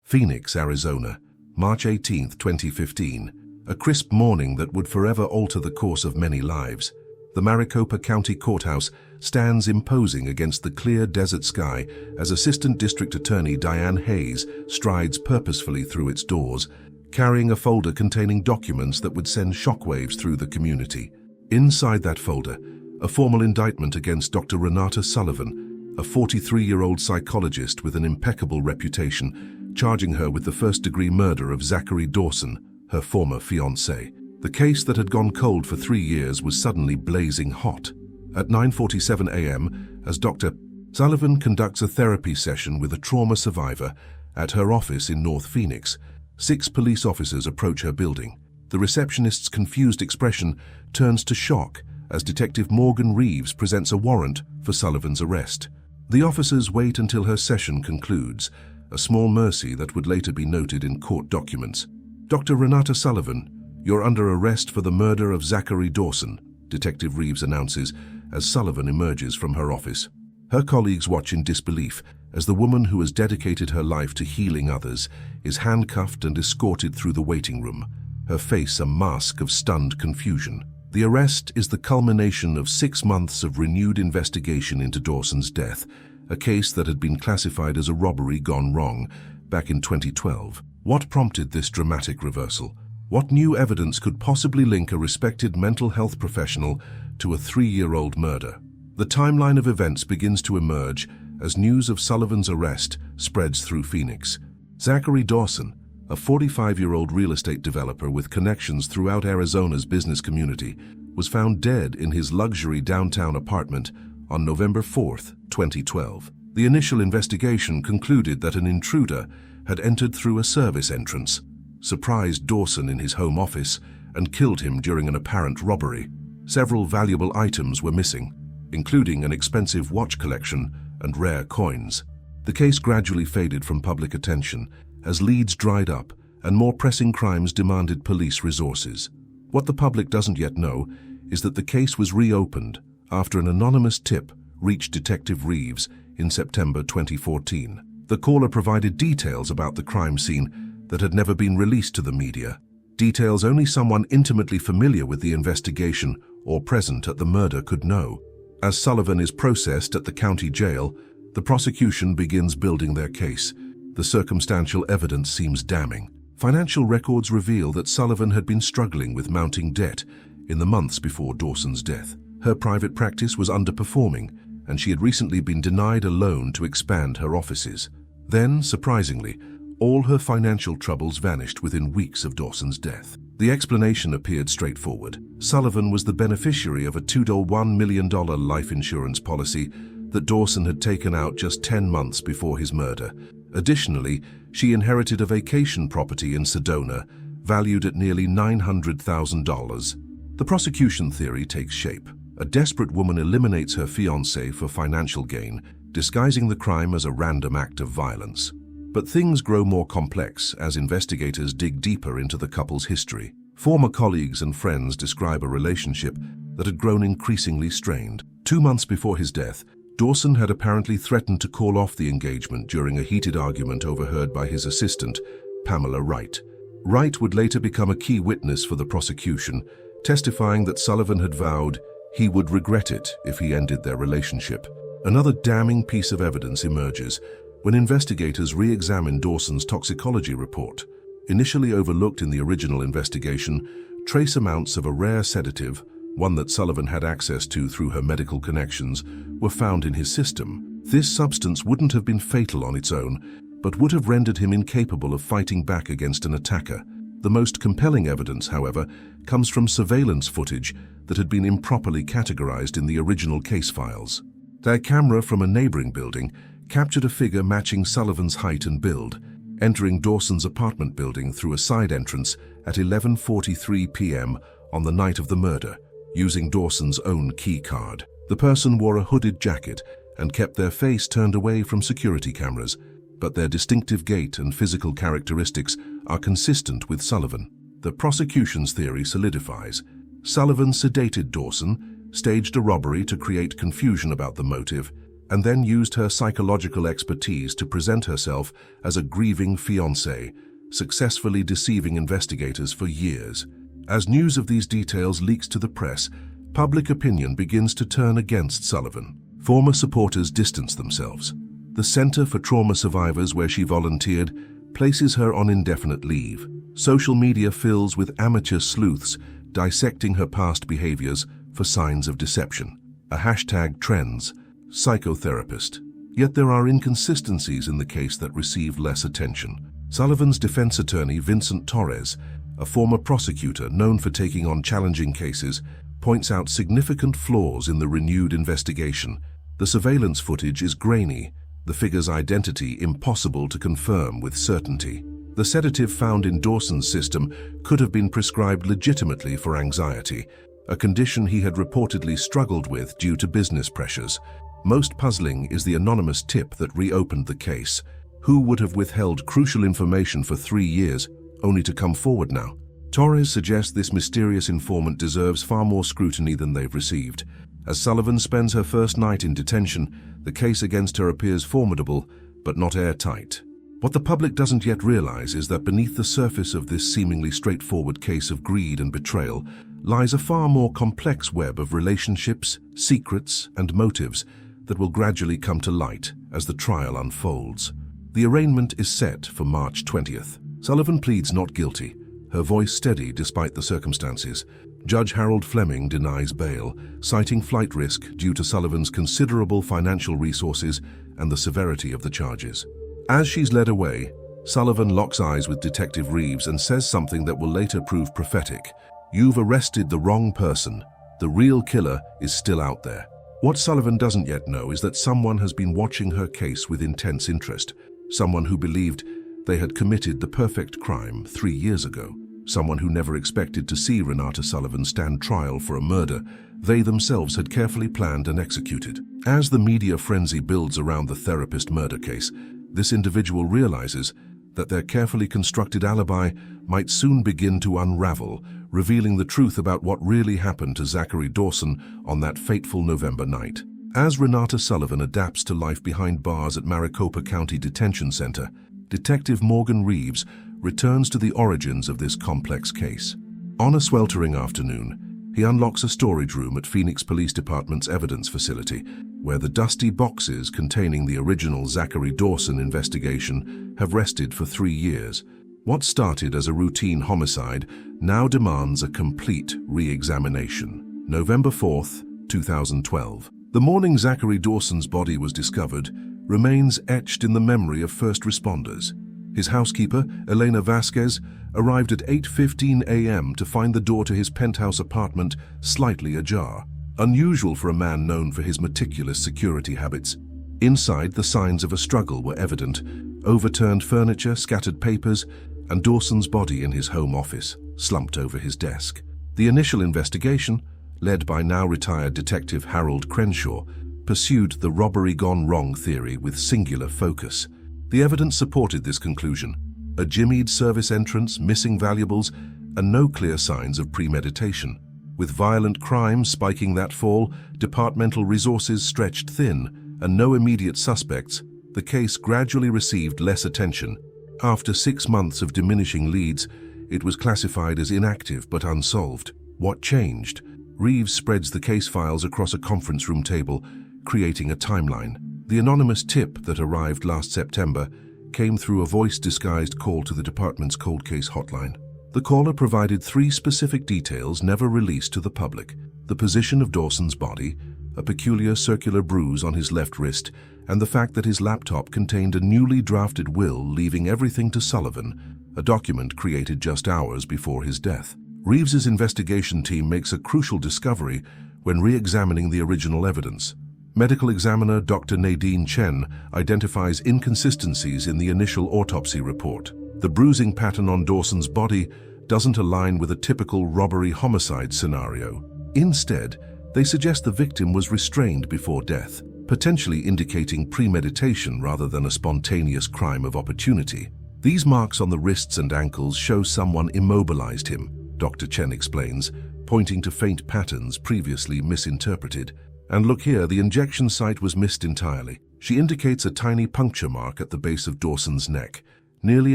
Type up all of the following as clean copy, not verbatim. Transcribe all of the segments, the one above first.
Phoenix, Arizona, March 18, 2015. A crisp morning that would forever alter the course of many lives. The Maricopa County Courthouse stands imposing against the clear desert sky as Assistant District Attorney Diane Hayes strides purposefully through its doors, carrying a folder containing documents that would send shockwaves through the community. Inside that folder, a formal indictment against Dr. Renata Sullivan, a 43-year-old psychologist with an impeccable reputation, charging her with the first-degree murder of Zachary Dawson, her former fiancé. The case that had gone cold for 3 years was suddenly blazing hot. At 9:47 a.m., as Dr. Sullivan conducts a therapy session with a trauma survivor at her office in North Phoenix, 6 police officers approach her building. The receptionist's confused expression turns to shock as Detective Morgan Reeves presents a warrant for Sullivan's arrest. The officers wait until her session concludes, a small mercy that would later be noted in court documents. Dr. Renata Sullivan, you're under arrest for the murder of Zachary Dawson, Detective Reeves announces as Sullivan emerges from her office. Her colleagues watch in disbelief as the woman who has dedicated her life to healing others is handcuffed and escorted through the waiting room, her face a mask of stunned confusion. The arrest is the culmination of 6 months of renewed investigation into Dawson's death, a case that had been classified as a robbery gone wrong back in 2012. What prompted this dramatic reversal? What new evidence could possibly link a respected mental health professional to a 3-year-old murder? The timeline of events begins to emerge as news of Sullivan's arrest spreads through Phoenix. Zachary Dawson, a 45-year-old real estate developer with connections throughout Arizona's business community, was found dead in his luxury downtown apartment on November 4, 2012. The initial investigation concluded that an intruder had entered through a service entrance, surprised Dawson in his home office, and killed him during an apparent robbery. Several valuable items were missing, including an expensive watch collection and rare coins. The case gradually faded from public attention as leads dried up and more pressing crimes demanded police resources. What the public doesn't yet know is that the case was reopened after an anonymous tip reached Detective Reeves in September 2014. The caller provided details about the crime scene that had never been released to the media, details only someone intimately familiar with the investigation or present at the murder could know. As Sullivan is processed at the county jail, the prosecution begins building their case. The circumstantial evidence seems damning. Financial records reveal that Sullivan had been struggling with mounting debt in the months before Dawson's death. Her private practice was underperforming, and she had recently been denied a loan to expand her offices. Then, surprisingly, all her financial troubles vanished within weeks of Dawson's death. The explanation appeared straightforward. Sullivan was the beneficiary of a $2.1 million life insurance policy that Dawson had taken out just 10 months before his murder. Additionally, she inherited a vacation property in Sedona, valued at nearly $900,000. The prosecution theory takes shape. A desperate woman eliminates her fiancé for financial gain, disguising the crime as a random act of violence. But things grow more complex as investigators dig deeper into the couple's history. Former colleagues and friends describe a relationship that had grown increasingly strained. 2 months before his death, Dawson had apparently threatened to call off the engagement during a heated argument overheard by his assistant, Pamela Wright. Wright would later become a key witness for the prosecution, testifying that Sullivan had vowed he would regret it if he ended their relationship. Another damning piece of evidence emerges when investigators re-examine Dawson's toxicology report. Initially overlooked in the original investigation, trace amounts of a rare sedative, one that Sullivan had access to through her medical connections, were found in his system. This substance wouldn't have been fatal on its own, but would have rendered him incapable of fighting back against an attacker. The most compelling evidence, however, comes from surveillance footage that had been improperly categorized in the original case files. Their camera from a neighboring building captured a figure matching Sullivan's height and build, entering Dawson's apartment building through a side entrance at 11:43 p.m. on the night of the murder, using Dawson's own key card. The person wore a hooded jacket and kept their face turned away from security cameras, but their distinctive gait and physical characteristics are consistent with Sullivan. The prosecution's theory solidifies. Sullivan sedated Dawson, staged a robbery to create confusion about the motive, and then used her psychological expertise to present herself as a grieving fiancée, successfully deceiving investigators for years. As news of these details leaks to the press, public opinion begins to turn against Sullivan. Former supporters distance themselves. The Center for Trauma Survivors, where she volunteered, places her on indefinite leave. Social media fills with amateur sleuths dissecting her past behaviors for signs of deception. A hashtag trends, psychotherapist. Yet there are inconsistencies in the case that receive less attention. Sullivan's defense attorney, Vincent Torres, a former prosecutor known for taking on challenging cases, points out significant flaws in the renewed investigation. The surveillance footage is grainy, the figure's identity impossible to confirm with certainty. The sedative found in Dawson's system could have been prescribed legitimately for anxiety, a condition he had reportedly struggled with due to business pressures. Most puzzling is the anonymous tip that reopened the case. Who would have withheld crucial information for 3 years, only to come forward now? Torres suggests this mysterious informant deserves far more scrutiny than they've received. As Sullivan spends her first night in detention, the case against her appears formidable, but not airtight. What the public doesn't yet realize is that beneath the surface of this seemingly straightforward case of greed and betrayal lies a far more complex web of relationships, secrets, and motives that will gradually come to light as the trial unfolds. The arraignment is set for March 20th. Sullivan pleads not guilty, her voice steady despite the circumstances. Judge Harold Fleming denies bail, citing flight risk due to Sullivan's considerable financial resources and the severity of the charges. As she's led away, Sullivan locks eyes with Detective Reeves and says something that will later prove prophetic. "You've arrested the wrong person. The real killer is still out there." What Sullivan doesn't yet know is that someone has been watching her case with intense interest. Someone who believed they had committed the perfect crime 3 years ago. Someone who never expected to see Renata Sullivan stand trial for a murder they themselves had carefully planned and executed. As the media frenzy builds around the therapist murder case, this individual realizes that their carefully constructed alibi might soon begin to unravel, revealing the truth about what really happened to Zachary Dawson on that fateful November night. As Renata Sullivan adapts to life behind bars at Maricopa County Detention Center, Detective Morgan Reeves returns to the origins of this complex case. On a sweltering afternoon, he unlocks a storage room at Phoenix Police Department's evidence facility, where the dusty boxes containing the original Zachary Dawson investigation have rested for 3 years. What started as a routine homicide now demands a complete re-examination. November 4th, 2012. The morning Zachary Dawson's body was discovered remains etched in the memory of first responders. His housekeeper, Elena Vasquez, arrived at 8:15 a.m. to find the door to his penthouse apartment slightly ajar, unusual for a man known for his meticulous security habits. Inside, the signs of a struggle were evident: overturned furniture, scattered papers, and Dawson's body in his home office, slumped over his desk. The initial investigation, led by now-retired Detective Harold Crenshaw, pursued the robbery gone wrong theory with singular focus. The evidence supported this conclusion: a jimmied service entrance, missing valuables, and no clear signs of premeditation. With violent crime spiking that fall, departmental resources stretched thin, and no immediate suspects, the case gradually received less attention. After 6 months of diminishing leads, it was classified as inactive but unsolved. What changed? Reeves spreads the case files across a conference room table, creating a timeline. The anonymous tip that arrived last September came through a voice-disguised call to the department's cold case hotline. The caller provided 3 specific details never released to the public: the position of Dawson's body, a peculiar circular bruise on his left wrist, and the fact that his laptop contained a newly drafted will leaving everything to Sullivan, a document created just hours before his death. Reeves's investigation team makes a crucial discovery when re-examining the original evidence. Medical examiner Dr. Nadine Chen identifies inconsistencies in the initial autopsy report. The bruising pattern on Dawson's body doesn't align with a typical robbery-homicide scenario. Instead, they suggest the victim was restrained before death, potentially indicating premeditation rather than a spontaneous crime of opportunity. These marks on the wrists and ankles show someone immobilized him, Dr. Chen explains, pointing to faint patterns previously misinterpreted. And look here, the injection site was missed entirely. She indicates a tiny puncture mark at the base of Dawson's neck, nearly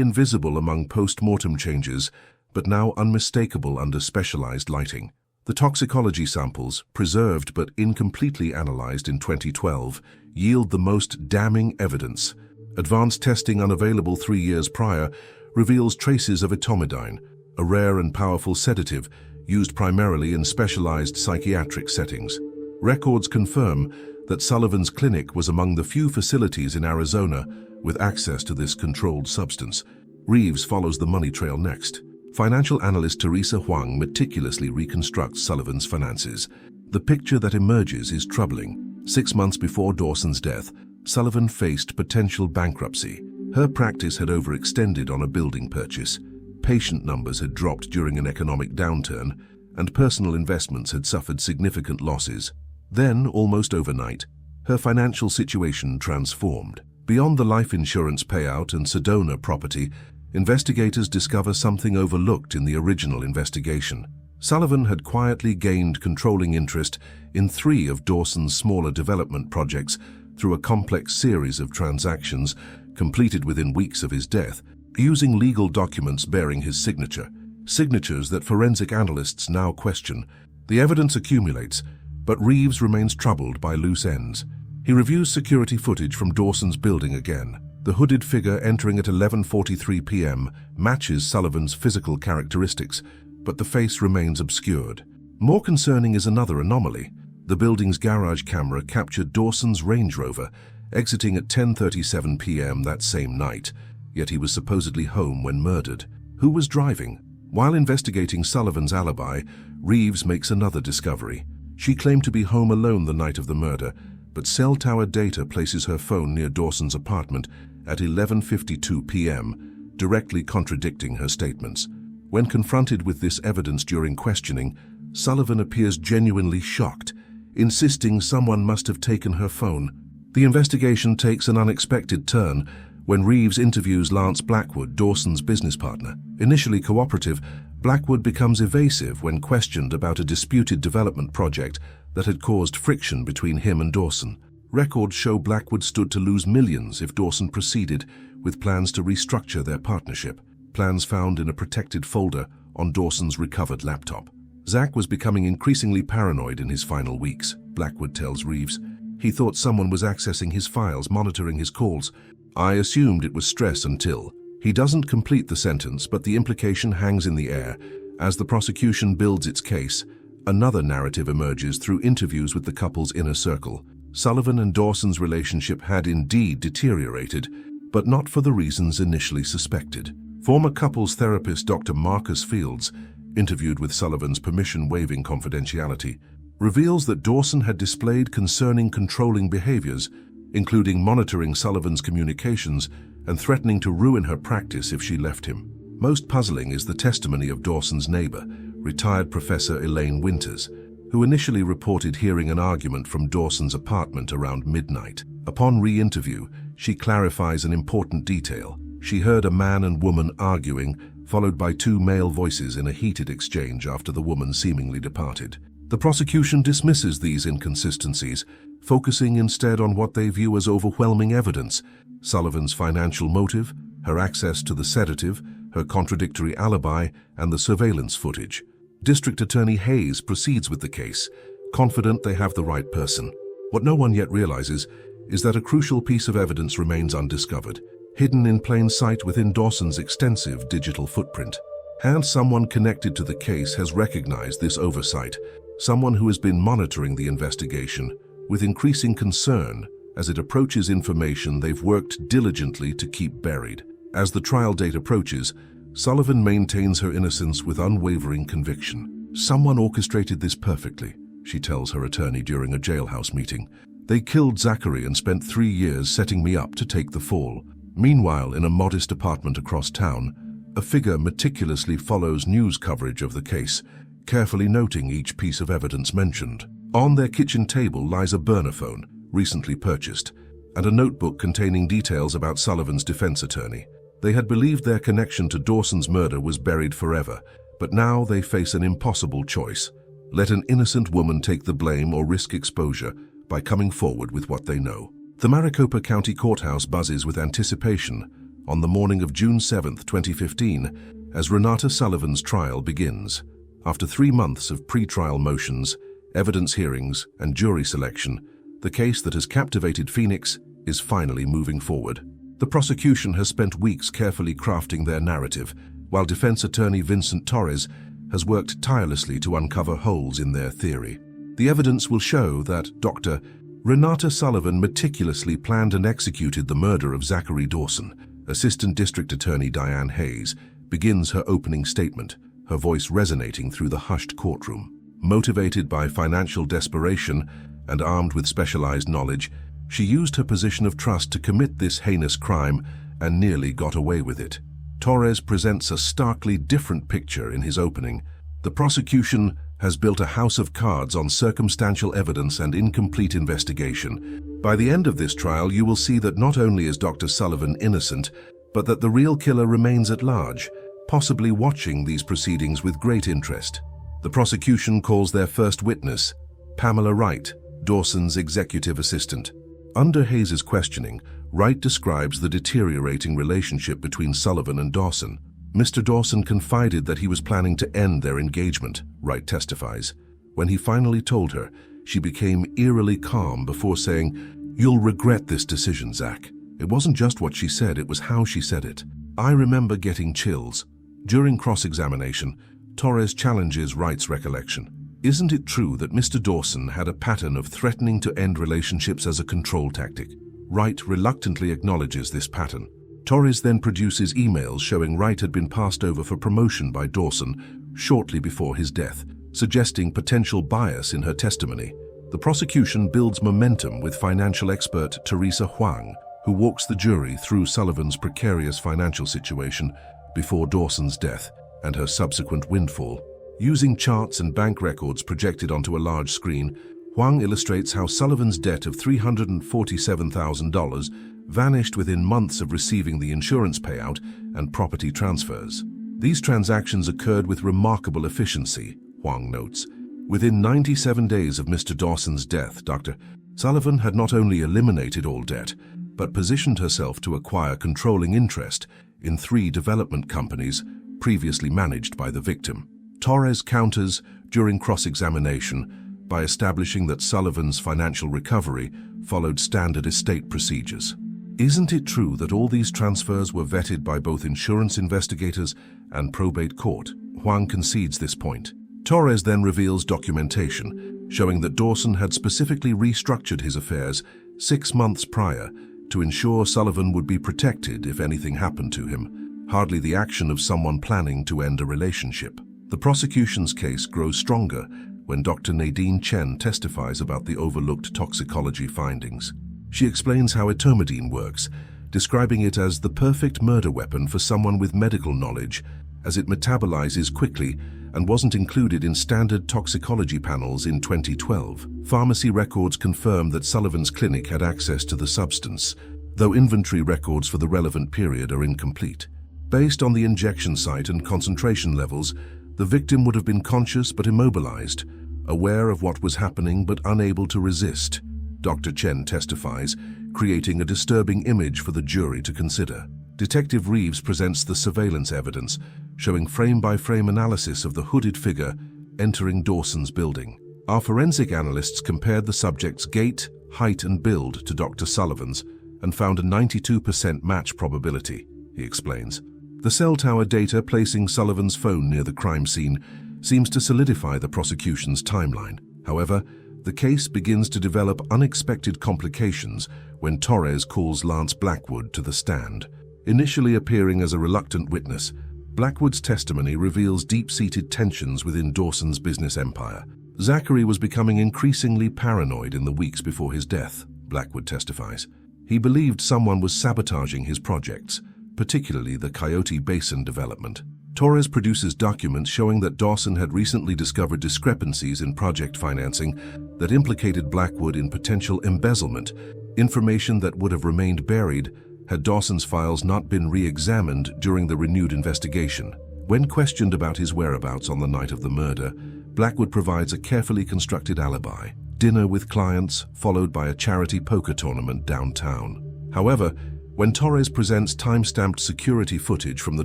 invisible among post-mortem changes, but now unmistakable under specialized lighting. The toxicology samples, preserved but incompletely analyzed in 2012, yield the most damning evidence. Advanced testing unavailable 3 years prior reveals traces of etomidine, a rare and powerful sedative used primarily in specialized psychiatric settings. Records confirm that Sullivan's clinic was among the few facilities in Arizona with access to this controlled substance. Reeves follows the money trail next. Financial analyst Teresa Huang meticulously reconstructs Sullivan's finances. The picture that emerges is troubling. 6 months before Dawson's death, Sullivan faced potential bankruptcy. Her practice had overextended on a building purchase. Patient numbers had dropped during an economic downturn, and personal investments had suffered significant losses. Then, almost overnight, her financial situation transformed. Beyond the life insurance payout and Sedona property, investigators discover something overlooked in the original investigation. Sullivan had quietly gained controlling interest in 3 of Dawson's smaller development projects through a complex series of transactions completed within weeks of his death, using legal documents bearing his signature, signatures that forensic analysts now question. The evidence accumulates, but Reeves remains troubled by loose ends. He reviews security footage from Dawson's building again. The hooded figure entering at 11:43 p.m. matches Sullivan's physical characteristics, but the face remains obscured. More concerning is another anomaly. The building's garage camera captured Dawson's Range Rover exiting at 10:37 p.m. that same night, yet he was supposedly home when murdered. Who was driving? While investigating Sullivan's alibi, Reeves makes another discovery. She claimed to be home alone the night of the murder, but cell tower data places her phone near Dawson's apartment at 11:52 p.m., directly contradicting her statements. When confronted with this evidence during questioning, Sullivan appears genuinely shocked, insisting someone must have taken her phone. The investigation takes an unexpected turn when Reeves interviews Lance Blackwood, Dawson's business partner. Initially cooperative, Blackwood becomes evasive when questioned about a disputed development project that had caused friction between him and Dawson. Records show Blackwood stood to lose millions if Dawson proceeded with plans to restructure their partnership, plans found in a protected folder on Dawson's recovered laptop. Zach was becoming increasingly paranoid in his final weeks, Blackwood tells Reeves. He thought someone was accessing his files, monitoring his calls. I assumed it was stress until... He doesn't complete the sentence, but the implication hangs in the air. As the prosecution builds its case, another narrative emerges through interviews with the couple's inner circle. Sullivan and Dawson's relationship had indeed deteriorated, but not for the reasons initially suspected. Former couples therapist Dr. Marcus Fields, interviewed with Sullivan's permission-waiving confidentiality, reveals that Dawson had displayed concerning controlling behaviors, including monitoring Sullivan's communications and threatening to ruin her practice if she left him. Most puzzling is the testimony of Dawson's neighbor, retired Professor Elaine Winters, who initially reported hearing an argument from Dawson's apartment around midnight. Upon re-interview, she clarifies an important detail. She heard a man and woman arguing, followed by 2 male voices in a heated exchange after the woman seemingly departed. The prosecution dismisses these inconsistencies, focusing instead on what they view as overwhelming evidence: Sullivan's financial motive, her access to the sedative, her contradictory alibi, and the surveillance footage. District Attorney Hayes proceeds with the case, confident they have the right person. What no one yet realizes is that a crucial piece of evidence remains undiscovered, hidden in plain sight within Dawson's extensive digital footprint. And someone connected to the case has recognized this oversight, someone who has been monitoring the investigation with increasing concern as it approaches information they've worked diligently to keep buried. As the trial date approaches, Sullivan maintains her innocence with unwavering conviction. Someone orchestrated this perfectly, she tells her attorney during a jailhouse meeting. They killed Zachary and spent 3 years setting me up to take the fall. Meanwhile, in a modest apartment across town, a figure meticulously follows news coverage of the case, carefully noting each piece of evidence mentioned. On their kitchen table lies a burner phone, recently purchased, and a notebook containing details about Sullivan's defense attorney. They had believed their connection to Dawson's murder was buried forever, but now they face an impossible choice: Let an innocent woman take the blame or risk exposure by coming forward with what they know. The Maricopa County Courthouse buzzes with anticipation on the morning of June 7, 2015, as Renata Sullivan's trial begins. After 3 months of pre-trial motions, evidence hearings, and jury selection, the case that has captivated Phoenix is finally moving forward. The prosecution has spent weeks carefully crafting their narrative, while defense attorney Vincent Torres has worked tirelessly to uncover holes in their theory. The evidence will show that Dr. Renata Sullivan meticulously planned and executed the murder of Zachary Dawson. Assistant District Attorney Diane Hayes begins her opening statement, her voice resonating through the hushed courtroom. Motivated by financial desperation and armed with specialized knowledge, she used her position of trust to commit this heinous crime and nearly got away with it. Torres presents a starkly different picture in his opening. The prosecution has built a house of cards on circumstantial evidence and incomplete investigation. By the end of this trial, you will see that not only is Dr. Sullivan innocent, but that the real killer remains at large, possibly watching these proceedings with great interest. The prosecution calls their first witness, Pamela Wright, Dawson's executive assistant. Under Hayes' questioning, Wright describes the deteriorating relationship between Sullivan and Dawson. Mr. Dawson confided that he was planning to end their engagement, Wright testifies. When he finally told her, she became eerily calm before saying, "You'll regret this decision, Zach." It wasn't just what she said, it was how she said it. I remember getting chills. During cross-examination, Torres challenges Wright's recollection. Isn't it true that Mr. Dawson had a pattern of threatening to end relationships as a control tactic? Wright reluctantly acknowledges this pattern. Torres then produces emails showing Wright had been passed over for promotion by Dawson shortly before his death, suggesting potential bias in her testimony. The prosecution builds momentum with financial expert Teresa Huang, who walks the jury through Sullivan's precarious financial situation before Dawson's death and her subsequent windfall. Using charts and bank records projected onto a large screen, Huang illustrates how Sullivan's debt of $347,000 vanished within months of receiving the insurance payout and property transfers. These transactions occurred with remarkable efficiency, Huang notes. Within 97 days of Mr. Dawson's death, Dr. Sullivan had not only eliminated all debt, but positioned herself to acquire controlling interest in 3 development companies previously managed by the victim. Torres counters during cross-examination by establishing that Sullivan's financial recovery followed standard estate procedures. Isn't it true that all these transfers were vetted by both insurance investigators and probate court? Huang concedes this point. Torres then reveals documentation showing that Dawson had specifically restructured his affairs 6 months prior to ensure Sullivan would be protected if anything happened to him, hardly the action of someone planning to end a relationship. The prosecution's case grows stronger when Dr. Nadine Chen testifies about the overlooked toxicology findings. She explains how etomidine works, describing it as the perfect murder weapon for someone with medical knowledge, as it metabolizes quickly and wasn't included in standard toxicology panels in 2012. Pharmacy records confirm that Sullivan's clinic had access to the substance, though inventory records for the relevant period are incomplete. Based on the injection site and concentration levels, the victim would have been conscious but immobilized, aware of what was happening but unable to resist, Dr. Chen testifies, creating a disturbing image for the jury to consider. Detective Reeves presents the surveillance evidence, showing frame-by-frame analysis of the hooded figure entering Dawson's building. Our forensic analysts compared the subject's gait, height, and build to Dr. Sullivan's and found a 92% match probability, he explains. The cell tower data placing Sullivan's phone near the crime scene seems to solidify the prosecution's timeline. However, the case begins to develop unexpected complications when Torres calls Lance Blackwood to the stand. Initially appearing as a reluctant witness, Blackwood's testimony reveals deep-seated tensions within Dawson's business empire. Zachary was becoming increasingly paranoid in the weeks before his death, Blackwood testifies. He believed someone was sabotaging his projects, particularly the Coyote Basin development. Torres produces documents showing that Dawson had recently discovered discrepancies in project financing that implicated Blackwood in potential embezzlement, information that would have remained buried had Dawson's files not been re-examined during the renewed investigation. When questioned about his whereabouts on the night of the murder, Blackwood provides a carefully constructed alibi: dinner with clients, followed by a charity poker tournament downtown. However, when Torres presents time-stamped security footage from the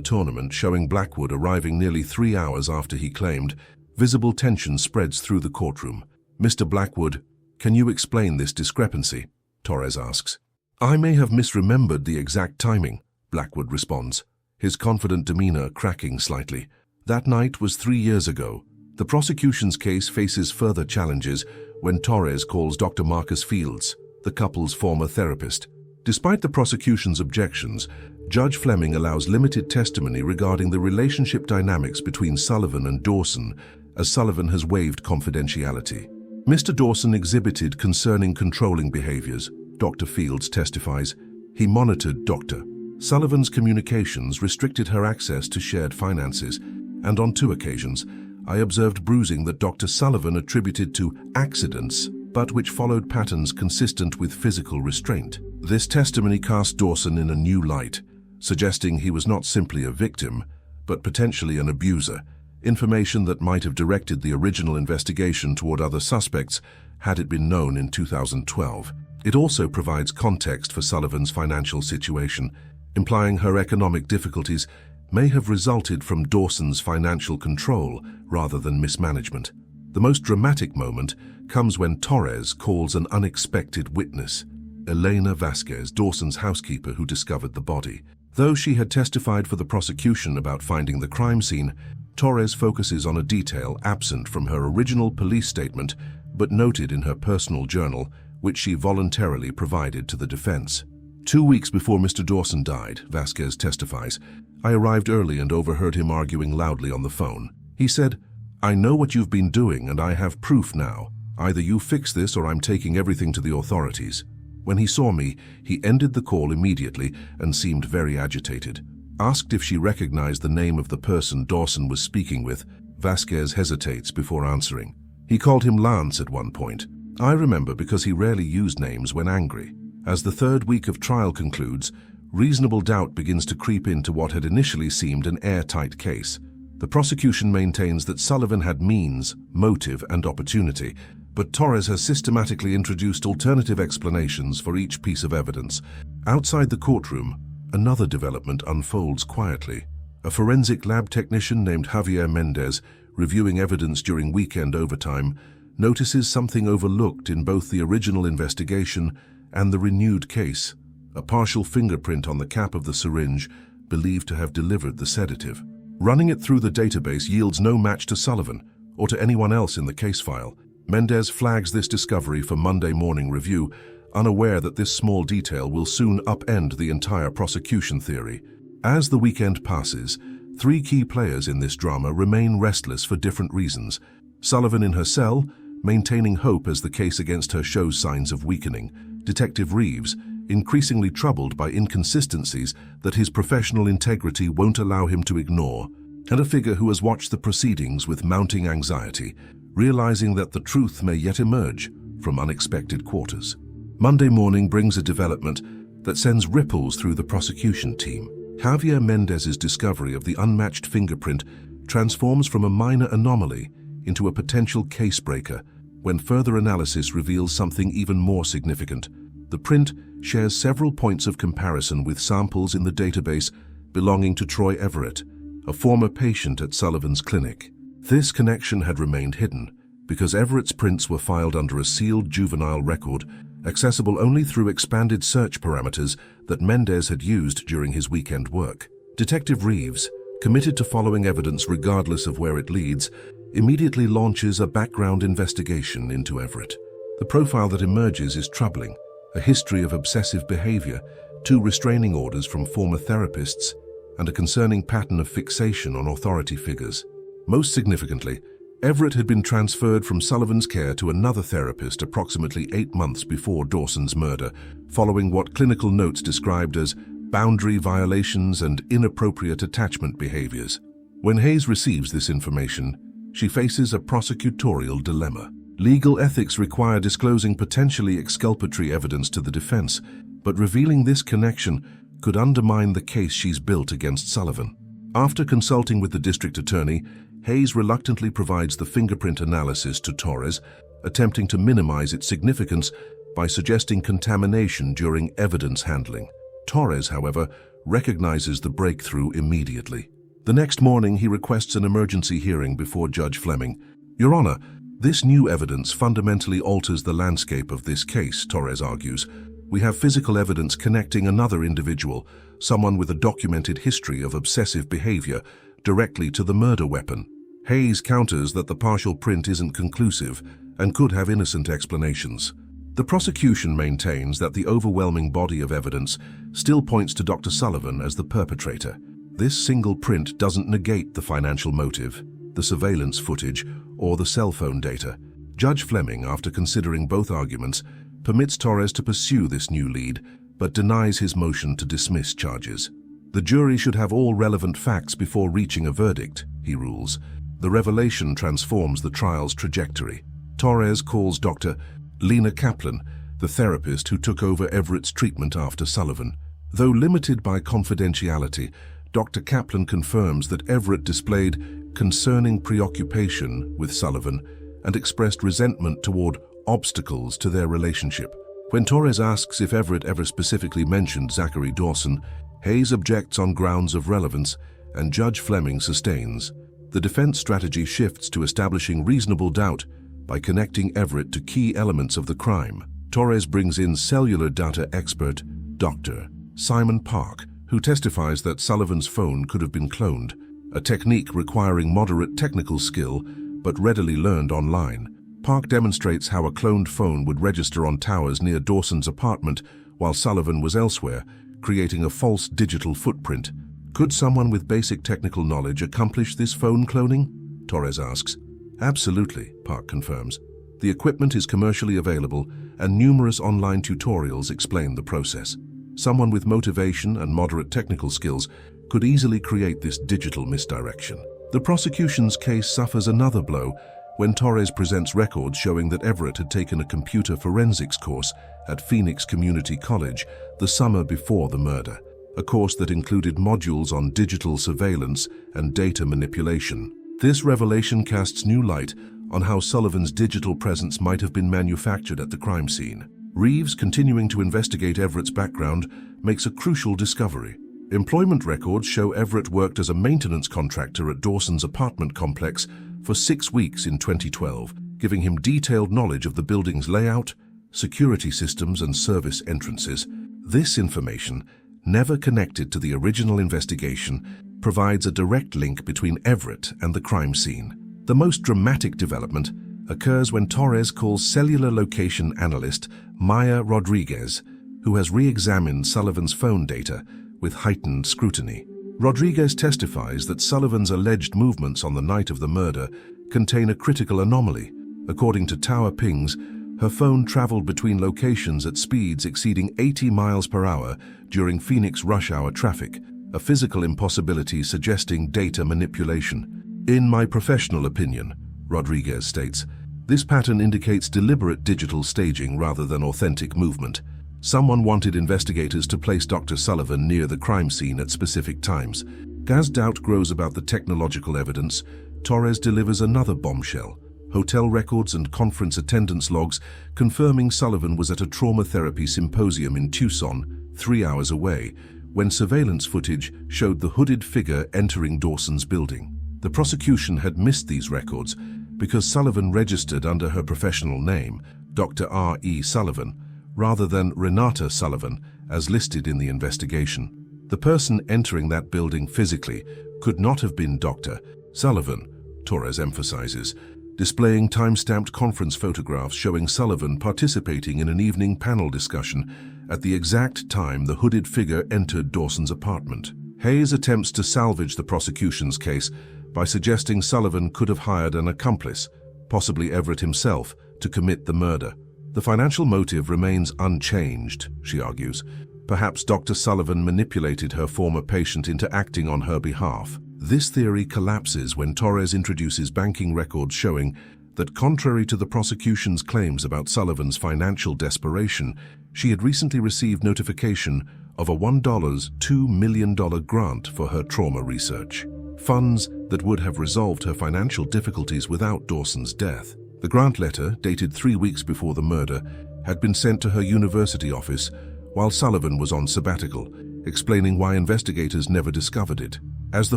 tournament showing Blackwood arriving nearly 3 hours after he claimed, visible tension spreads through the courtroom. "Mr. Blackwood, can you explain this discrepancy?" Torres asks. "I may have misremembered the exact timing," Blackwood responds, his confident demeanor cracking slightly. "That night was 3 years ago." The prosecution's case faces further challenges when Torres calls Dr. Marcus Fields, the couple's former therapist. Despite the prosecution's objections, Judge Fleming allows limited testimony regarding the relationship dynamics between Sullivan and Dawson, as Sullivan has waived confidentiality. "Mr. Dawson exhibited concerning controlling behaviors," Dr. Fields testifies. "He monitored Dr. Sullivan's communications, restricted her access to shared finances, and on 2 occasions, I observed bruising that Dr. Sullivan attributed to accidents, but which followed patterns consistent with physical restraint." This testimony cast Dawson in a new light, suggesting he was not simply a victim, but potentially an abuser, information that might have directed the original investigation toward other suspects had it been known in 2012. It also provides context for Sullivan's financial situation, implying her economic difficulties may have resulted from Dawson's financial control rather than mismanagement. The most dramatic moment comes when Torres calls an unexpected witness, Elena Vasquez, Dawson's housekeeper who discovered the body. Though she had testified for the prosecution about finding the crime scene, Torres focuses on a detail absent from her original police statement but noted in her personal journal, which she voluntarily provided to the defense. 2 weeks before Mr. Dawson died, Vasquez testifies, I arrived early and overheard him arguing loudly on the phone. He said, "I know what you've been doing and I have proof now. Either you fix this or I'm taking everything to the authorities." When he saw me, he ended the call immediately and seemed very agitated. Asked if she recognized the name of the person Dawson was speaking with, Vasquez hesitates before answering. He called him Lance at one point. I remember because he rarely used names when angry. As the 3rd week of trial concludes, reasonable doubt begins to creep into what had initially seemed an airtight case. The prosecution maintains that Sullivan had means, motive, and opportunity, but Torres has systematically introduced alternative explanations for each piece of evidence. Outside the courtroom, another development unfolds quietly. A forensic lab technician named Javier Mendez, reviewing evidence during weekend overtime, notices something overlooked in both the original investigation and the renewed case: a partial fingerprint on the cap of the syringe believed to have delivered the sedative. Running it through the database yields no match to Sullivan or to anyone else in the case file. Mendez flags this discovery for Monday morning review, unaware that this small detail will soon upend the entire prosecution theory. As the weekend passes, 3 key players in this drama remain restless for different reasons. Sullivan in her cell, maintaining hope as the case against her shows signs of weakening. Detective Reeves, increasingly troubled by inconsistencies that his professional integrity won't allow him to ignore. And a figure who has watched the proceedings with mounting anxiety, realizing that the truth may yet emerge from unexpected quarters. Monday morning brings a development that sends ripples through the prosecution team. Javier Mendez's discovery of the unmatched fingerprint transforms from a minor anomaly into a potential case-breaker when further analysis reveals something even more significant. The print shares several points of comparison with samples in the database belonging to Troy Everett, a former patient at Sullivan's clinic. This connection had remained hidden because Everett's prints were filed under a sealed juvenile record, accessible only through expanded search parameters that Mendez had used during his weekend work. Detective Reeves, committed to following evidence regardless of where it leads, immediately launches a background investigation into Everett. The profile that emerges is troubling: a history of obsessive behavior, 2 restraining orders from former therapists, and a concerning pattern of fixation on authority figures. Most significantly, Everett had been transferred from Sullivan's care to another therapist approximately 8 months before Dawson's murder, following what clinical notes described as boundary violations and inappropriate attachment behaviors. When Hayes receives this information, she faces a prosecutorial dilemma. Legal ethics require disclosing potentially exculpatory evidence to the defense, but revealing this connection could undermine the case she's built against Sullivan. After consulting with the district attorney, Hayes reluctantly provides the fingerprint analysis to Torres, attempting to minimize its significance by suggesting contamination during evidence handling. Torres, however, recognizes the breakthrough immediately. The next morning, he requests an emergency hearing before Judge Fleming. "Your Honor, this new evidence fundamentally alters the landscape of this case," Torres argues. "We have physical evidence connecting another individual, someone with a documented history of obsessive behavior, directly to the murder weapon." Hayes counters that the partial print isn't conclusive and could have innocent explanations. The prosecution maintains that the overwhelming body of evidence still points to Dr. Sullivan as the perpetrator. This single print doesn't negate the financial motive, the surveillance footage, or the cell phone data. Judge Fleming, after considering both arguments, permits Torres to pursue this new lead, but denies his motion to dismiss charges. The jury should have all relevant facts before reaching a verdict, he rules. The revelation transforms the trial's trajectory. Torres calls Dr. Lena Kaplan, the therapist who took over Everett's treatment after Sullivan. Though limited by confidentiality, Dr. Kaplan confirms that Everett displayed concerning preoccupation with Sullivan and expressed resentment toward obstacles to their relationship. When Torres asks if Everett ever specifically mentioned Zachary Dawson, Hayes objects on grounds of relevance, and Judge Fleming sustains. The defense strategy shifts to establishing reasonable doubt by connecting Everett to key elements of the crime. Torres brings in cellular data expert Dr. Simon Park, who testifies that Sullivan's phone could have been cloned, a technique requiring moderate technical skill but readily learned online. Park demonstrates how a cloned phone would register on towers near Dawson's apartment while Sullivan was elsewhere, creating a false digital footprint. Could someone with basic technical knowledge accomplish this phone cloning? Torres asks. Absolutely, Park confirms. The equipment is commercially available, and numerous online tutorials explain the process. Someone with motivation and moderate technical skills could easily create this digital misdirection. The prosecution's case suffers another blow when Torres presents records showing that Everett had taken a computer forensics course at Phoenix Community College the summer before the murder, a course that included modules on digital surveillance and data manipulation. This revelation casts new light on how Sullivan's digital presence might have been manufactured at the crime scene. Reeves, continuing to investigate Everett's background, makes a crucial discovery. Employment records show Everett worked as a maintenance contractor at Dawson's apartment complex for 6 weeks in 2012, giving him detailed knowledge of the building's layout, security systems, and service entrances. This information, never connected to the original investigation, provides a direct link between Everett and the crime scene. The most dramatic development occurs when Torres calls cellular location analyst Maya Rodriguez, who has re-examined Sullivan's phone data with heightened scrutiny. Rodriguez testifies that Sullivan's alleged movements on the night of the murder contain a critical anomaly. According to tower pings, her phone traveled between locations at speeds exceeding 80 miles per hour during Phoenix rush hour traffic, a physical impossibility suggesting data manipulation. "In my professional opinion," Rodriguez states, "this pattern indicates deliberate digital staging rather than authentic movement. Someone wanted investigators to place Dr. Sullivan near the crime scene at specific times." As doubt grows about the technological evidence, Torres delivers another bombshell: hotel records and conference attendance logs confirming Sullivan was at a trauma therapy symposium in Tucson, 3 hours away, when surveillance footage showed the hooded figure entering Dawson's building. The prosecution had missed these records because Sullivan registered under her professional name, Dr. R.E. Sullivan, rather than Renata Sullivan, as listed in the investigation. The person entering that building physically could not have been Dr. Sullivan, Torres emphasizes, displaying time-stamped conference photographs showing Sullivan participating in an evening panel discussion at the exact time the hooded figure entered Dawson's apartment. Hayes attempts to salvage the prosecution's case by suggesting Sullivan could have hired an accomplice, possibly Everett himself, to commit the murder. The financial motive remains unchanged, she argues. Perhaps Dr. Sullivan manipulated her former patient into acting on her behalf. This theory collapses when Torres introduces banking records showing that, contrary to the prosecution's claims about Sullivan's financial desperation, she had recently received notification of a $1.2 million grant for her trauma research. funds that would have resolved her financial difficulties without Dawson's death. The grant letter, dated 3 weeks before the murder, had been sent to her university office while Sullivan was on sabbatical, explaining why investigators never discovered it. As the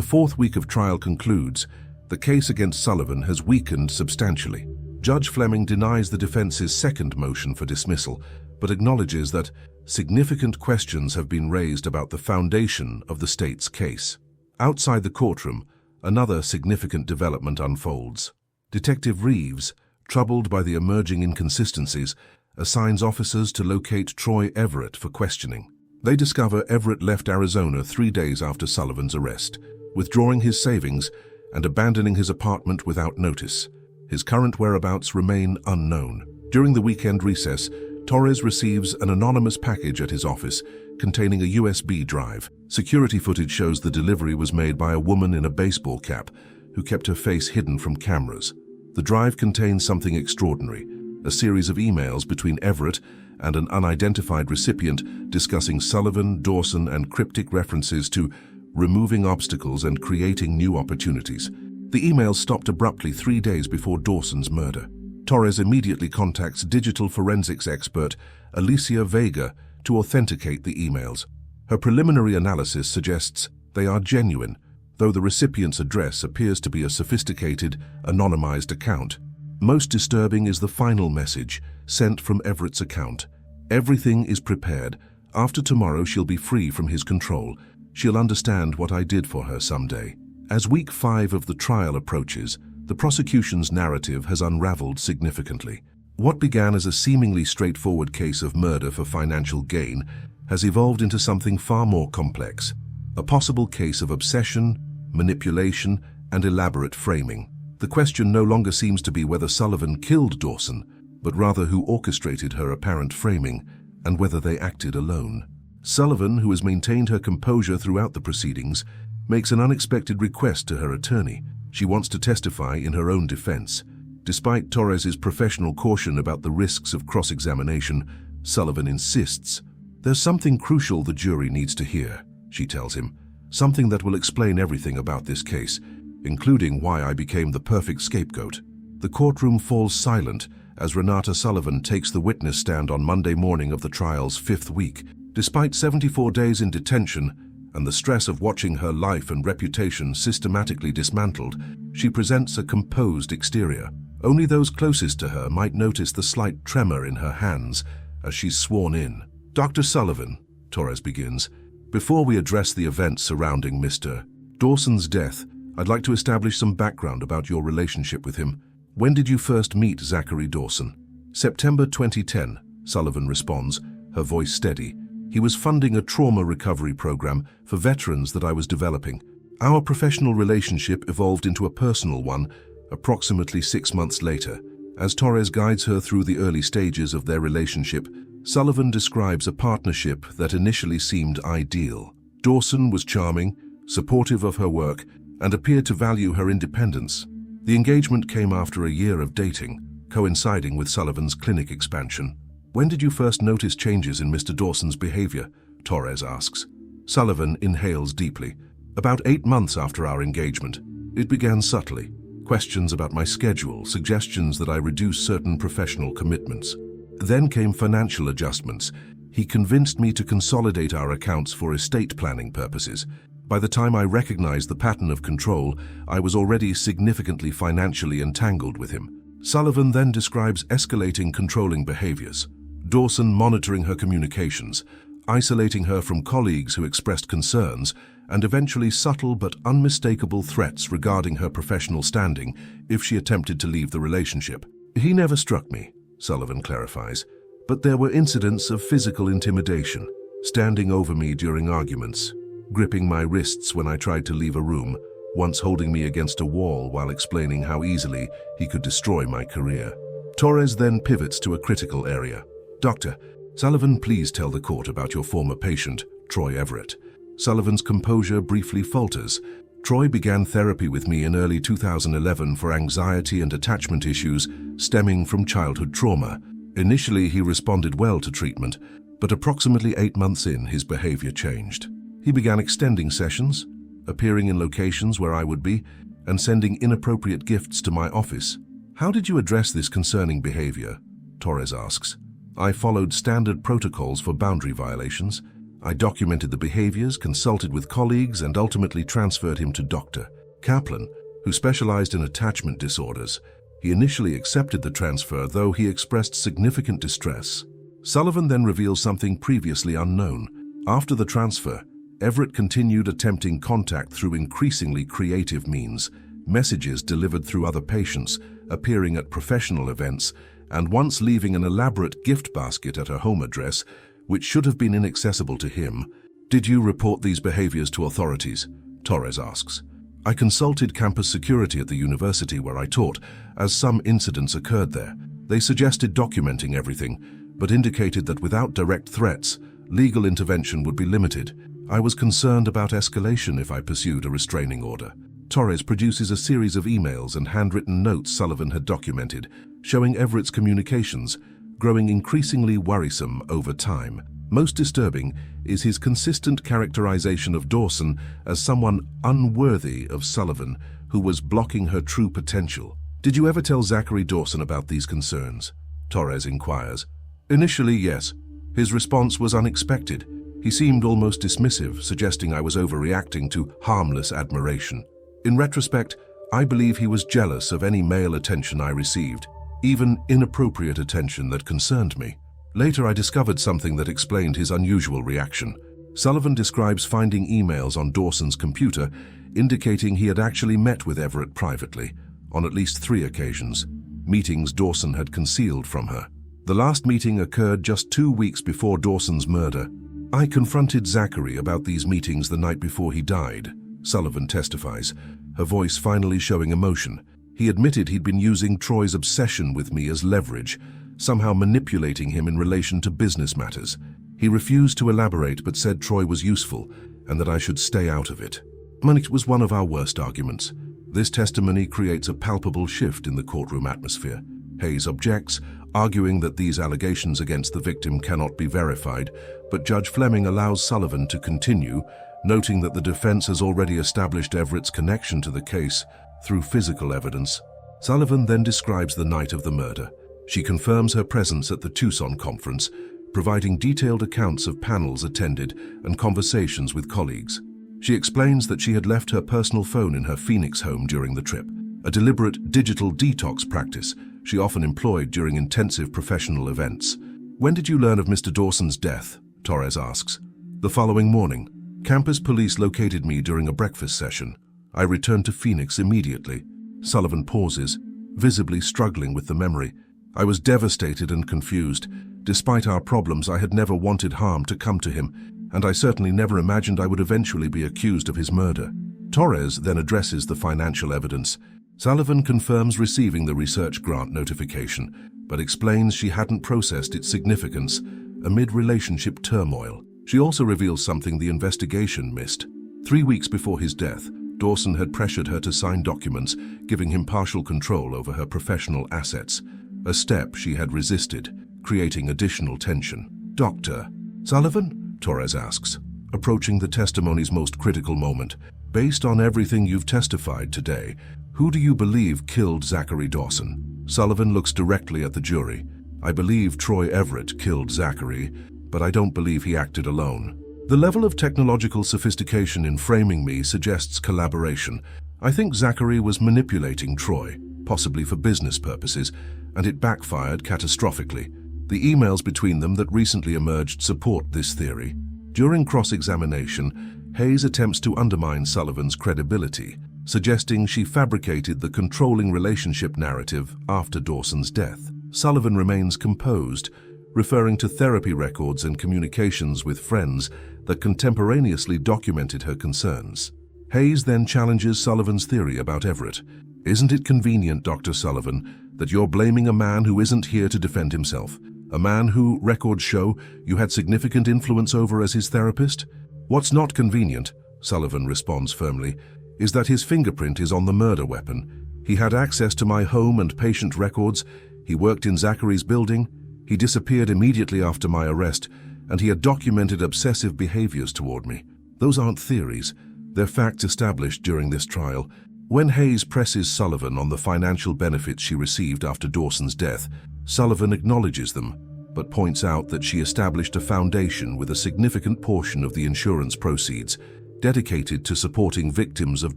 4th week of trial concludes, the case against Sullivan has weakened substantially. Judge Fleming denies the defense's second motion for dismissal, but acknowledges that significant questions have been raised about the foundation of the state's case. Outside the courtroom, another significant development unfolds. Detective Reeves, troubled by the emerging inconsistencies, assigns officers to locate Troy Everett for questioning. They discover Everett left Arizona 3 days after Sullivan's arrest, withdrawing his savings and abandoning his apartment without notice. His current whereabouts remain unknown. During the weekend recess, Torres receives an anonymous package at his office containing a USB drive. Security footage shows the delivery was made by a woman in a baseball cap who kept her face hidden from cameras. The drive contains something extraordinary, a series of emails between Everett and an unidentified recipient discussing Sullivan, Dawson, and cryptic references to removing obstacles and creating new opportunities. The emails stopped abruptly 3 days before Dawson's murder. Torres immediately contacts digital forensics expert Alicia Vega to authenticate the emails. Her preliminary analysis suggests they are genuine, though the recipient's address appears to be a sophisticated, anonymized account. Most disturbing is the final message, sent from Everett's account. Everything is prepared. After tomorrow, she'll be free from his control. She'll understand what I did for her someday. As week 5 of the trial approaches, the prosecution's narrative has unraveled significantly. What began as a seemingly straightforward case of murder for financial gain has evolved into something far more complex, a possible case of obsession, manipulation, and elaborate framing. The question no longer seems to be whether Sullivan killed Dawson, but rather who orchestrated her apparent framing and whether they acted alone. Sullivan, who has maintained her composure throughout the proceedings, makes an unexpected request to her attorney. She wants to testify in her own defense. Despite Torres's professional caution about the risks of cross-examination, Sullivan insists. "There's something crucial the jury needs to hear," she tells him. "Something that will explain everything about this case, including why I became the perfect scapegoat." The courtroom falls silent as Renata Sullivan takes the witness stand on Monday morning of the trial's 5th week. Despite 74 days in detention and the stress of watching her life and reputation systematically dismantled, she presents a composed exterior. Only those closest to her might notice the slight tremor in her hands as she's sworn in. "Dr. Sullivan," Torres begins, "before we address the events surrounding Mr. Dawson's death, I'd like to establish some background about your relationship with him. When did you first meet Zachary Dawson?" "September 2010, Sullivan responds, her voice steady. "He was funding a trauma recovery program for veterans that I was developing. Our professional relationship evolved into a personal one approximately 6 months later. As Torres guides her through the early stages of their relationship, Sullivan describes a partnership that initially seemed ideal. Dawson was charming, supportive of her work, and appeared to value her independence. The engagement came after a year of dating, coinciding with Sullivan's clinic expansion. "When did you first notice changes in Mr. Dawson's behavior?" Torres asks. Sullivan inhales deeply. "About 8 months after our engagement. It began subtly. Questions about my schedule, suggestions that I reduce certain professional commitments. Then came financial adjustments. He convinced me to consolidate our accounts for estate planning purposes. By the time I recognized the pattern of control, I was already significantly financially entangled with him." Sullivan then describes escalating controlling behaviors. Dawson monitoring her communications, isolating her from colleagues who expressed concerns, and eventually subtle but unmistakable threats regarding her professional standing if she attempted to leave the relationship. "He never struck me," Sullivan clarifies, "but there were incidents of physical intimidation, standing over me during arguments, gripping my wrists when I tried to leave a room, once holding me against a wall while explaining how easily he could destroy my career." Torres then pivots to a critical area. "Doctor, Sullivan, please tell the court about your former patient, Troy Everett." Sullivan's composure briefly falters. "Troy began therapy with me in early 2011 for anxiety and attachment issues stemming from childhood trauma. Initially, he responded well to treatment, but approximately 8 months in, his behavior changed. He began extending sessions, appearing in locations where I would be, and sending inappropriate gifts to my office. How did you address this concerning behavior? Torres asks. I followed standard protocols for boundary violations. I documented the behaviors, consulted with colleagues, and ultimately transferred him to Dr. Kaplan, who specialized in attachment disorders. He initially accepted the transfer, though he expressed significant distress. Sullivan then reveals something previously unknown. After the transfer, Everett continued attempting contact through increasingly creative means, messages delivered through other patients, appearing at professional events, and once leaving an elaborate gift basket at her home address, which should have been inaccessible to him. Did you report these behaviors to authorities? Torres asks. I consulted campus security at the university where I taught, as some incidents occurred there. They suggested documenting everything, but indicated that without direct threats, legal intervention would be limited. I was concerned about escalation if I pursued a restraining order. Torres produces a series of emails and handwritten notes Sullivan had documented, showing Everett's communications, growing increasingly worrisome over time. Most disturbing is his consistent characterization of Dawson as someone unworthy of Sullivan, who was blocking her true potential. Did you ever tell Zachary Dawson about these concerns? Torres inquires. Initially, yes. His response was unexpected. He seemed almost dismissive, suggesting I was overreacting to harmless admiration. In retrospect, I believe he was jealous of any male attention I received, even inappropriate attention that concerned me. Later, I discovered something that explained his unusual reaction. Sullivan describes finding emails on Dawson's computer, indicating he had actually met with Everett privately, on at least 3 occasions, meetings Dawson had concealed from her. The last meeting occurred just 2 weeks before Dawson's murder. I confronted Zachary about these meetings the night before he died, Sullivan testifies, her voice finally showing emotion. He admitted he'd been using Troy's obsession with me as leverage, somehow manipulating him in relation to business matters. He refused to elaborate but said Troy was useful and that I should stay out of it. It was one of our worst arguments. This testimony creates a palpable shift in the courtroom atmosphere. Hayes objects, arguing that these allegations against the victim cannot be verified, but Judge Fleming allows Sullivan to continue, noting that the defense has already established Everett's connection to the case through physical evidence. Sullivan then describes the night of the murder. She confirms her presence at the Tucson conference, providing detailed accounts of panels attended and conversations with colleagues. She explains that she had left her personal phone in her Phoenix home during the trip, a deliberate digital detox practice she often employed during intensive professional events. When did you learn of Mr. Dawson's death? Torres asks. The following morning. Campus police located me during a breakfast session. I returned to Phoenix immediately. Sullivan pauses, visibly struggling with the memory. I was devastated and confused. Despite our problems, I had never wanted harm to come to him, and I certainly never imagined I would eventually be accused of his murder. Torres then addresses the financial evidence. Sullivan confirms receiving the research grant notification, but explains she hadn't processed its significance amid relationship turmoil. She also reveals something the investigation missed. 3 weeks before his death, Dawson had pressured her to sign documents, giving him partial control over her professional assets, a step she had resisted, creating additional tension. Dr. Sullivan? Torres asks, approaching the testimony's most critical moment. Based on everything you've testified today, who do you believe killed Zachary Dawson? Sullivan looks directly at the jury. I believe Troy Everett killed Zachary, but I don't believe he acted alone. The level of technological sophistication in framing me suggests collaboration. I think Zachary was manipulating Troy, possibly for business purposes, and it backfired catastrophically. The emails between them that recently emerged support this theory. During cross-examination, Hayes attempts to undermine Sullivan's credibility, suggesting she fabricated the controlling relationship narrative after Dawson's death. Sullivan remains composed, referring to therapy records and communications with friends that contemporaneously documented her concerns. Hayes then challenges Sullivan's theory about Everett. Isn't it convenient, Dr. Sullivan, that you're blaming a man who isn't here to defend himself? A man who, records show, you had significant influence over as his therapist? What's not convenient, Sullivan responds firmly, is that his fingerprint is on the murder weapon. He had access to my home and patient records. He worked in Zachary's building. He disappeared immediately after my arrest, and he had documented obsessive behaviors toward me. Those aren't theories. Their facts established during this trial. When Hayes presses Sullivan on the financial benefits she received after Dawson's death, Sullivan acknowledges them, but points out that she established a foundation with a significant portion of the insurance proceeds dedicated to supporting victims of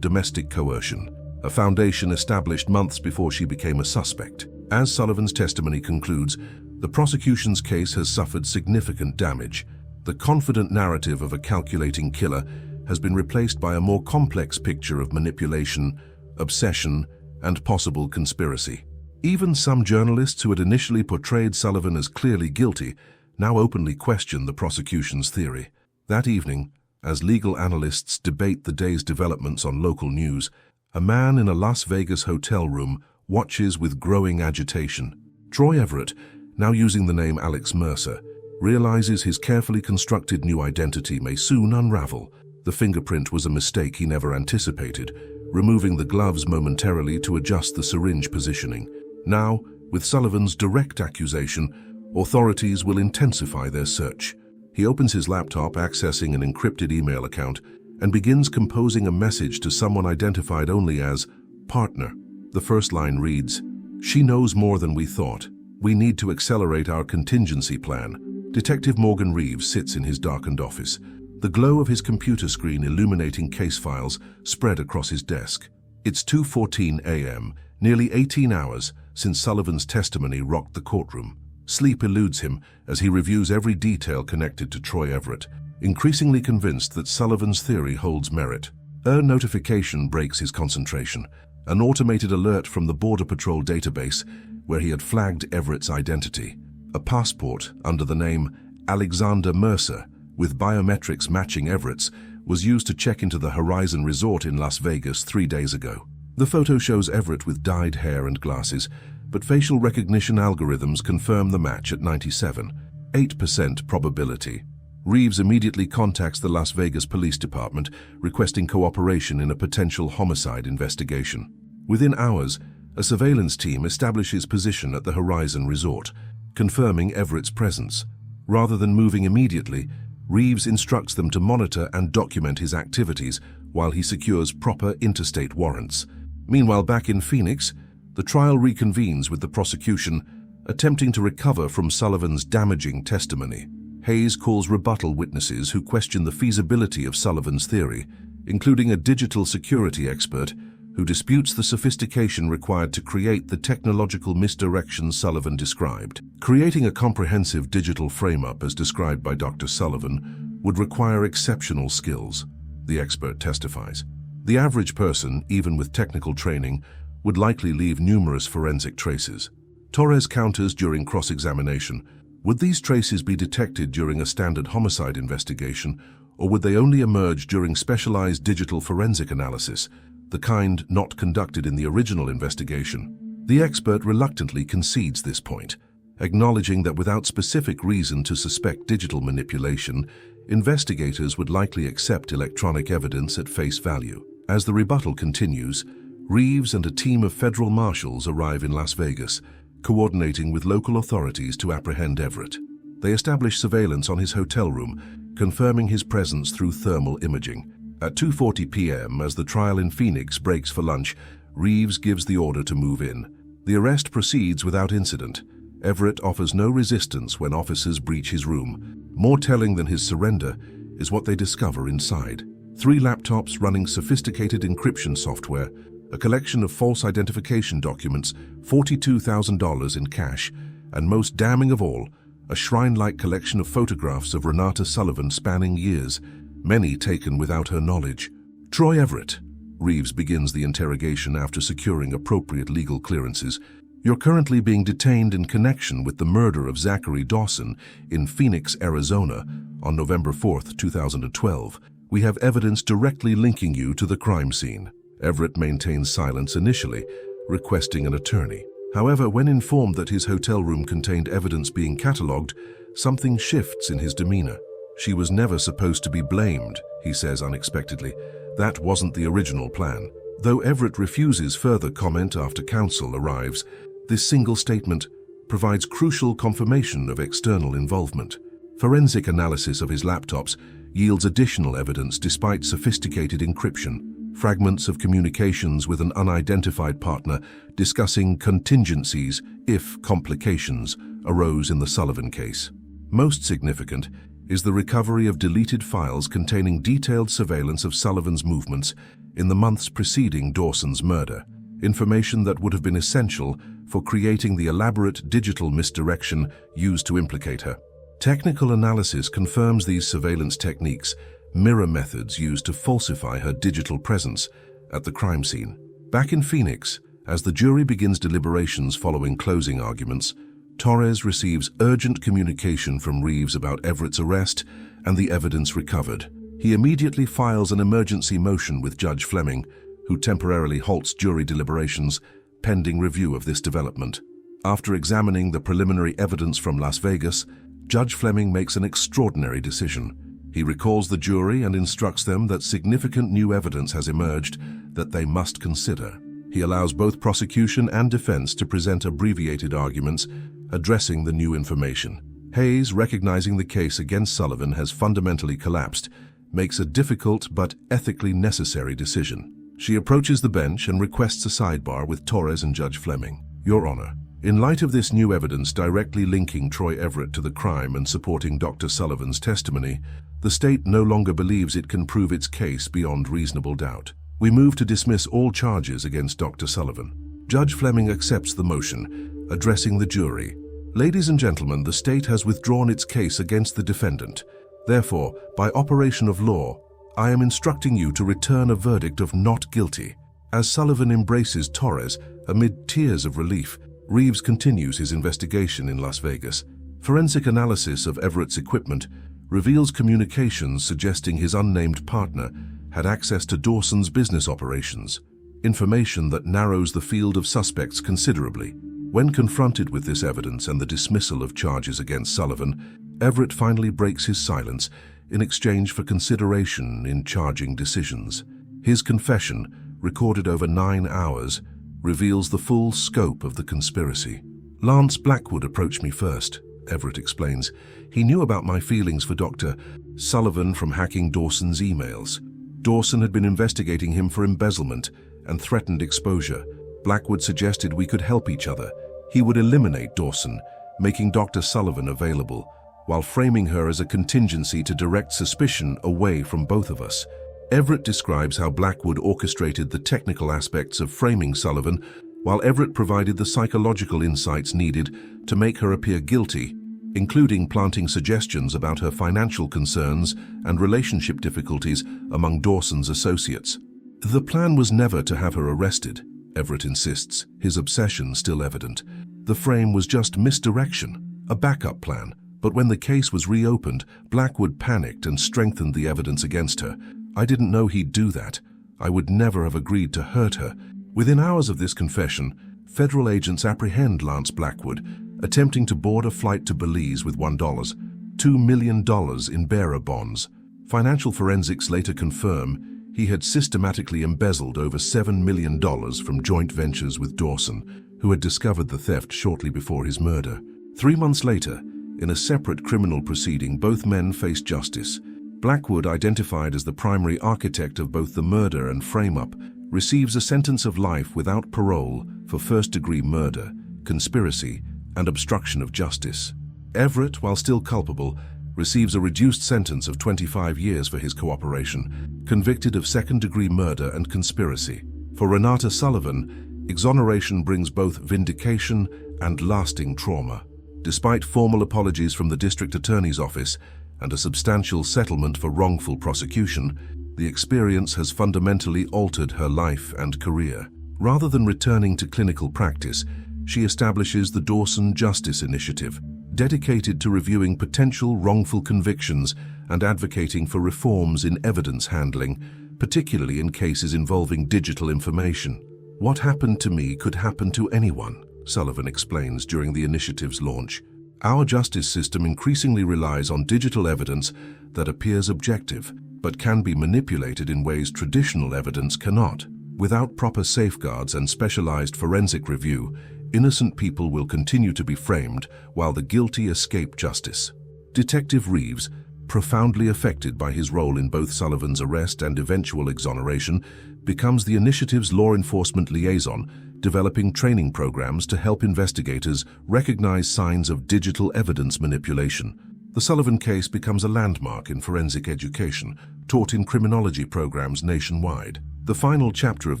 domestic coercion, a foundation established months before she became a suspect. As Sullivan's testimony concludes, the prosecution's case has suffered significant damage. The confident narrative of a calculating killer has been replaced by a more complex picture of manipulation, obsession, and possible conspiracy. Even some journalists who had initially portrayed Sullivan as clearly guilty now openly question the prosecution's theory. That evening, as legal analysts debate the day's developments on local news, a man in a Las Vegas hotel room watches with growing agitation. Troy Everett, now using the name Alex Mercer, realizes his carefully constructed new identity may soon unravel. The fingerprint was a mistake he never anticipated, removing the gloves momentarily to adjust the syringe positioning. Now, with Sullivan's direct accusation, authorities will intensify their search. He opens his laptop, accessing an encrypted email account, and begins composing a message to someone identified only as partner. The first line reads, "She knows more than we thought. We need to accelerate our contingency plan." Detective Morgan Reeves sits in his darkened office, the glow of his computer screen illuminating case files spread across his desk. It's 2:14 a.m., nearly 18 hours since Sullivan's testimony rocked the courtroom. Sleep eludes him as he reviews every detail connected to Troy Everett, increasingly convinced that Sullivan's theory holds merit. A notification breaks his concentration, an automated alert from the Border Patrol database where he had flagged Everett's identity. A passport under the name Alexander Mercer, with biometrics matching Everett's, was used to check into the Horizon Resort in Las Vegas 3 days ago. The photo shows Everett with dyed hair and glasses, but facial recognition algorithms confirm the match at 97.8% probability. Reeves immediately contacts the Las Vegas Police Department, requesting cooperation in a potential homicide investigation. Within hours, a surveillance team establishes position at the Horizon Resort, confirming Everett's presence. Rather than moving immediately, Reeves instructs them to monitor and document his activities while he secures proper interstate warrants. Meanwhile, back in Phoenix, the trial reconvenes with the prosecution attempting to recover from Sullivan's damaging testimony. Hayes calls rebuttal witnesses who question the feasibility of Sullivan's theory, including a digital security expert who disputes the sophistication required to create the technological misdirection Sullivan described. Creating a comprehensive digital frame-up as described by Dr. Sullivan would require exceptional skills, the expert testifies. The average person, even with technical training, would likely leave numerous forensic traces. Torres counters during cross-examination. Would these traces be detected during a standard homicide investigation, or would they only emerge during specialized digital forensic analysis, the kind not conducted in the original investigation? The expert reluctantly concedes this point, acknowledging that without specific reason to suspect digital manipulation, investigators would likely accept electronic evidence at face value. As the rebuttal continues, Reeves and a team of federal marshals arrive in Las Vegas, coordinating with local authorities to apprehend Everett. They establish surveillance on his hotel room, confirming his presence through thermal imaging. At 2:40 p.m., as the trial in Phoenix breaks for lunch, Reeves gives the order to move in. The arrest proceeds without incident. Everett offers no resistance when officers breach his room. More telling than his surrender is what they discover inside. 3 laptops running sophisticated encryption software, a collection of false identification documents, $42,000 in cash, and most damning of all, a shrine-like collection of photographs of Renata Sullivan spanning years, many taken without her knowledge. Troy Everett. Reeves begins the interrogation after securing appropriate legal clearances. You're currently being detained in connection with the murder of Zachary Dawson in Phoenix, Arizona, on November 4, 2012. We have evidence directly linking you to the crime scene. Everett maintains silence initially, requesting an attorney. However, when informed that his hotel room contained evidence being catalogued, something shifts in his demeanor. She was never supposed to be blamed, he says unexpectedly. That wasn't the original plan. Though Everett refuses further comment after counsel arrives, this single statement provides crucial confirmation of external involvement. Forensic analysis of his laptops yields additional evidence despite sophisticated encryption. Fragments of communications with an unidentified partner discussing contingencies if complications arose in the Sullivan case. Most significant is the recovery of deleted files containing detailed surveillance of Sullivan's movements in the months preceding Dawson's murder, information that would have been essential for creating the elaborate digital misdirection used to implicate her. Technical analysis confirms these surveillance techniques mirror methods used to falsify her digital presence at the crime scene. Back in Phoenix, as the jury begins deliberations following closing arguments, Torres receives urgent communication from Reeves about Everett's arrest and the evidence recovered. He immediately files an emergency motion with Judge Fleming, who temporarily halts jury deliberations pending review of this development. After examining the preliminary evidence from Las Vegas, Judge Fleming makes an extraordinary decision. He recalls the jury and instructs them that significant new evidence has emerged that they must consider. He allows both prosecution and defense to present abbreviated arguments addressing the new information. Hayes, recognizing the case against Sullivan has fundamentally collapsed, makes a difficult but ethically necessary decision. She approaches the bench and requests a sidebar with Torres and Judge Fleming. Your Honor, in light of this new evidence directly linking Troy Everett to the crime and supporting Dr. Sullivan's testimony, the state no longer believes it can prove its case beyond reasonable doubt. We move to dismiss all charges against Dr. Sullivan. Judge Fleming accepts the motion, addressing the jury. Ladies and gentlemen, the state has withdrawn its case against the defendant. Therefore, by operation of law, I am instructing you to return a verdict of not guilty. As Sullivan embraces Torres amid tears of relief, Reeves continues his investigation in Las Vegas. Forensic analysis of Everett's equipment reveals communications suggesting his unnamed partner had access to Dawson's business operations, information that narrows the field of suspects considerably. When confronted with this evidence and the dismissal of charges against Sullivan, Everett finally breaks his silence in exchange for consideration in charging decisions. His confession, recorded over 9 hours, reveals the full scope of the conspiracy. Lance Blackwood approached me first, Everett explains. He knew about my feelings for Dr. Sullivan from hacking Dawson's emails. Dawson had been investigating him for embezzlement and threatened exposure. Blackwood suggested we could help each other. He would eliminate Dawson, making Dr. Sullivan available, while framing her as a contingency to direct suspicion away from both of us. Everett describes how Blackwood orchestrated the technical aspects of framing Sullivan, while Everett provided the psychological insights needed to make her appear guilty, including planting suggestions about her financial concerns and relationship difficulties among Dawson's associates. The plan was never to have her arrested, Everett insists, his obsession still evident. The frame was just misdirection, a backup plan. But when the case was reopened, Blackwood panicked and strengthened the evidence against her. I didn't know he'd do that. I would never have agreed to hurt her. Within hours of this confession, federal agents apprehend Lance Blackwood, attempting to board a flight to Belize with $2 million in bearer bonds. Financial forensics later confirm he had systematically embezzled over $7 million from joint ventures with Dawson, who had discovered the theft shortly before his murder. 3 months later, in a separate criminal proceeding, both men faced justice. Blackwood, identified as the primary architect of both the murder and frame-up, receives a sentence of life without parole for first-degree murder, conspiracy, and obstruction of justice. Everett, while still culpable, receives a reduced sentence of 25 years for his cooperation, convicted of second-degree murder and conspiracy. For Renata Sullivan, exoneration brings both vindication and lasting trauma. Despite formal apologies from the district attorney's office and a substantial settlement for wrongful prosecution, the experience has fundamentally altered her life and career. Rather than returning to clinical practice, she establishes the Dawson Justice Initiative, dedicated to reviewing potential wrongful convictions and advocating for reforms in evidence handling, particularly in cases involving digital information. What happened to me could happen to anyone, Sullivan explains during the initiative's launch. Our justice system increasingly relies on digital evidence that appears objective, but can be manipulated in ways traditional evidence cannot. Without proper safeguards and specialized forensic review, innocent people will continue to be framed while the guilty escape justice. Detective Reeves, profoundly affected by his role in both Sullivan's arrest and eventual exoneration, becomes the initiative's law enforcement liaison, developing training programs to help investigators recognize signs of digital evidence manipulation. The Sullivan case becomes a landmark in forensic education, taught in criminology programs nationwide. The final chapter of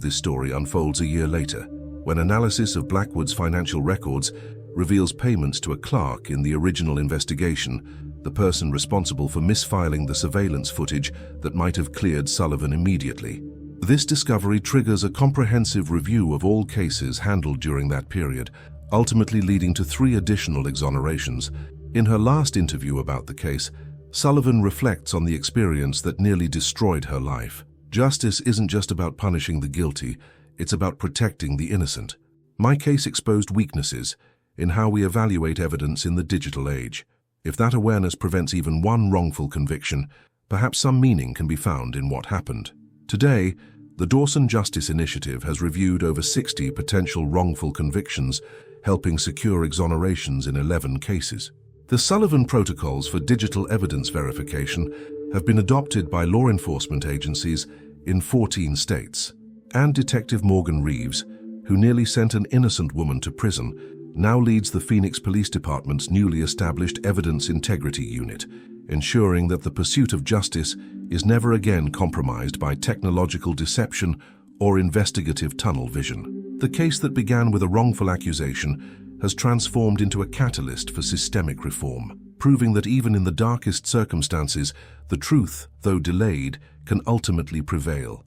this story unfolds a year later, when analysis of Blackwood's financial records reveals payments to a clerk in the original investigation, the person responsible for misfiling the surveillance footage that might have cleared Sullivan immediately. This discovery triggers a comprehensive review of all cases handled during that period, ultimately leading to 3 additional exonerations. In her last interview about the case, Sullivan reflects on the experience that nearly destroyed her life. Justice isn't just about punishing the guilty, it's about protecting the innocent. My case exposed weaknesses in how we evaluate evidence in the digital age. If that awareness prevents even one wrongful conviction, perhaps some meaning can be found in what happened. Today, the Dawson Justice Initiative has reviewed over 60 potential wrongful convictions, helping secure exonerations in 11 cases. The Sullivan Protocols for Digital Evidence Verification have been adopted by law enforcement agencies in 14 states. And Detective Morgan Reeves, who nearly sent an innocent woman to prison, now leads the Phoenix Police Department's newly established Evidence Integrity Unit, ensuring that the pursuit of justice is never again compromised by technological deception or investigative tunnel vision. The case that began with a wrongful accusation has transformed into a catalyst for systemic reform, proving that even in the darkest circumstances, the truth, though delayed, can ultimately prevail.